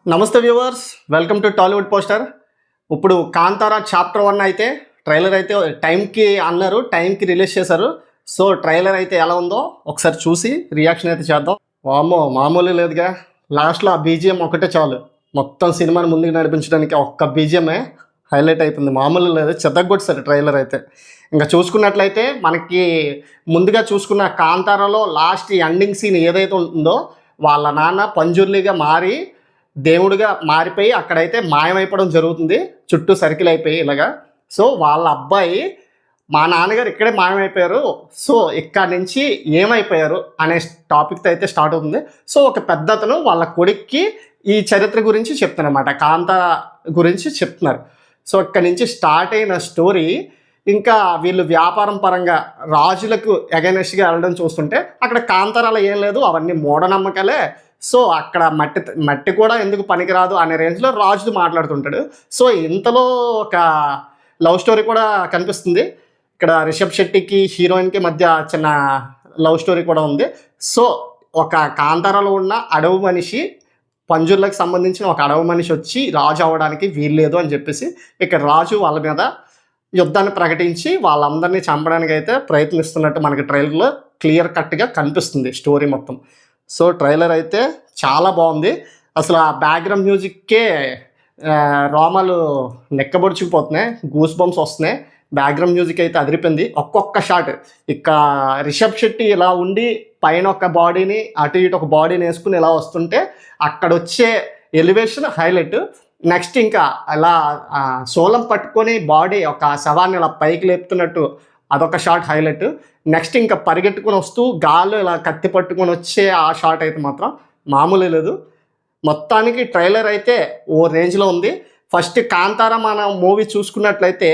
నమస్తే viewers, welcome to Tollywood poster. ఇప్పుడు Kantara chapter 1 అయితే ట్రైలర్ అయితే టైంకి అన్నారు, టైంకి రిలీజ్ చేశారు. సో ట్రైలర్ అయితే ఎలా ఉందో ఒకసారి చూసి రియాక్షన్ అయితే చేద్దాం. వామ్మో, మామూలు లేదుగా. లాస్ట్లో ఆ బీజిఎం ఒకటే చాలు మొత్తం సినిమాని ముందుకు నడిపించడానికి. ఒక్క బీజిఎమే హైలైట్ అయిపోయింది, మామూలు లేదు. చెత్తగొట్టేశారు ట్రైలర్ అయితే. ఇంకా చూసుకున్నట్లయితే మనకి ముందుగా చూసుకున్న కాంతారాలో లాస్ట్ ఎండింగ్ సీన్ ఏదైతే ఉంటుందో, వాళ్ళ నాన్న పంజుర్లిగా మారి దేవుడిగా మారిపోయి అక్కడైతే మాయమైపోవడం జరుగుతుంది, చుట్టూ సర్కిల్ అయిపోయి ఇలాగా. సో వాళ్ళ అబ్బాయి మా నాన్నగారు ఇక్కడే మాయమైపోయారు, సో ఇక్కడ నుంచి ఏమైపోయారు అనే టాపిక్తో అయితే స్టార్ట్ అవుతుంది. సో ఒక పెద్ద అతను వాళ్ళ కొడుక్కి ఈ చరిత్ర గురించి చెప్తున్నమాట, కాంతార గురించి చెప్తున్నారు. సో ఇక్కడ నుంచి స్టార్ట్ అయిన స్టోరీ ఇంకా వీళ్ళు వ్యాపారం పరంగా రాజులకు అగైనెస్ట్గా వెళ్ళడం చూస్తుంటే అక్కడ కాంతారాలో ఏం లేదు, అవన్నీ మూఢనమ్మకాలే. సో అక్కడ మట్టి కూడా ఎందుకు పనికిరాదు అనే రేంజ్లో రాజుతో మాట్లాడుతుంటాడు. సో ఇంతలో ఒక లవ్ స్టోరీ కూడా కనిపిస్తుంది. ఇక్కడ రిషబ్ శెట్టికి హీరోయిన్కి మధ్య చిన్న లవ్ స్టోరీ కూడా ఉంది. సో ఒక కాంతారాలో ఉన్న అడవి మనిషి, పంజుర్లకు సంబంధించిన ఒక అడవి మనిషి వచ్చి రాజు అవ్వడానికి వీల్లేదు అని చెప్పేసి ఇక్కడ రాజు వాళ్ళ మీద యుద్ధాన్ని ప్రకటించి వాళ్ళందరినీ చంపడానికి అయితే ప్రయత్నిస్తున్నట్టు మనకి ట్రైలర్లో క్లియర్ కట్గా కనిపిస్తుంది స్టోరీ మొత్తం. సో ట్రైలర్ అయితే చాలా బాగుంది. అసలు ఆ బ్యాక్గ్రౌండ్ మ్యూజిక్కే రోమాలు నెక్కబొడుచుకుపోతున్నాయి, గూస్ బంప్స్ వస్తున్నాయి. బ్యాక్గ్రౌండ్ మ్యూజిక్ అయితే అదిరిపోయింది. ఒక్కొక్క షాట్ ఇక రిషబ్ శెట్టి ఇలా ఉండి పైన ఒక బాడీని అటు ఇటు ఒక బాడీని వేసుకుని ఇలా వస్తుంటే అక్కడ వచ్చే ఎలివేషన్ హైలైట్. నెక్స్ట్ ఇంకా అలా సోలం పట్టుకొని బాడీ ఒక శవాన్ని ఇలా పైకి లేపుతున్నట్టు అదొక షాట్ హైలైట్. నెక్స్ట్ ఇంకా పరిగెట్టుకుని వస్తూ గాల్లో ఇలా కత్తి పట్టుకొని వచ్చే ఆ షాట్ అయితే మాత్రం మామూలు లేదు. మొత్తానికి ట్రైలర్ అయితే ఓ రేంజ్లో ఉంది. ఫస్ట్ కాంతారా మన మూవీ చూసుకున్నట్లయితే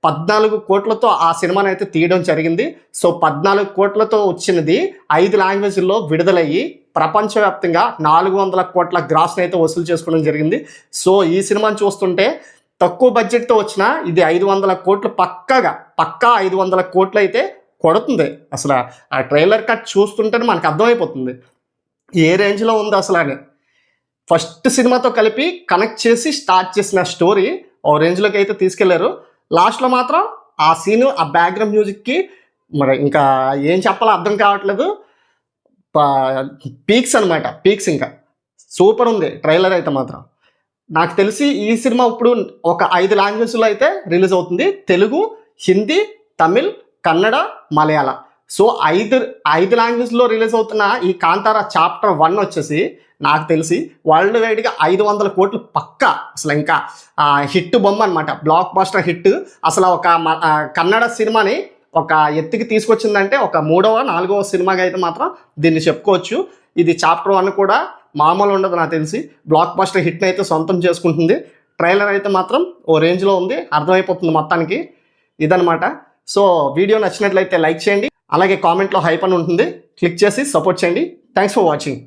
14 కోట్లతో ఆ సినిమాని అయితే తీయడం జరిగింది. సో 14 కోట్లతో వచ్చినది 5 లాంగ్వేజ్ల్లో విడుదలయ్యి ప్రపంచవ్యాప్తంగా 400 కోట్ల గ్రాస్ని అయితే వసూలు చేసుకోవడం జరిగింది. సో ఈ సినిమాని చూస్తుంటే తక్కువ బడ్జెట్తో వచ్చిన ఇది 500 కోట్లు పక్కా 500 కోట్లు అయితే కొడుతుంది. అసలు ఆ ట్రైలర్ కట్ చూస్తుంటేనే మనకు అర్థమైపోతుంది ఏ రేంజ్లో ఉంది అసలు అని. ఫస్ట్ సినిమాతో కలిపి కనెక్ట్ చేసి స్టార్ట్ చేసిన స్టోరీ ఓ రేంజ్లోకి అయితే తీసుకెళ్లారు. లాస్ట్లో మాత్రం ఆ సీను, ఆ బ్యాక్గ్రౌండ్ మ్యూజిక్కి మరి ఇంకా ఏం చెప్పాలో అర్థం కావట్లేదు. పీక్స్ అనమాట, పీక్స్. ఇంకా సూపర్ ఉంది ట్రైలర్ అయితే మాత్రం. నాకు తెలిసి ఈ సినిమా ఇప్పుడు ఒక 5 లాంగ్వేజ్లో అయితే రిలీజ్ అవుతుంది. తెలుగు, హిందీ, తమిళ్, కన్నడ, మలయాళ. సో 5 లాంగ్వేజ్లో రిలీజ్ అవుతున్న ఈ కాంతారా చాప్టర్ 1 వచ్చేసి నాకు తెలిసి వరల్డ్ వైడ్గా 500 కోట్లు పక్కా. అసలు ఇంకా హిట్ బొమ్మ అనమాట, బ్లాక్ బాస్టర్ హిట్. అసలు ఒక కన్నడ సినిమాని ఒక ఎత్తుకి తీసుకొచ్చిందంటే ఒక 3వ 4వ సినిమాగా అయితే మాత్రం దీన్ని చెప్పుకోవచ్చు. ఇది చాప్టర్ 1 కూడా మామూలు ఉండదు, నాకు తెలిసి బ్లాక్ బాస్టర్ హిట్ని అయితే సొంతం చేసుకుంటుంది. ట్రైలర్ అయితే మాత్రం ఓ రేంజ్లో ఉంది, అర్థమైపోతుంది మొత్తానికి. ఇదనమాట. సో వీడియో నచ్చినట్లయితే లైక్ చేయండి, అలాగే కామెంట్లో హైప్ అని ఉంటుంది, క్లిక్ చేసి సపోర్ట్ చేయండి. Thanks for watching.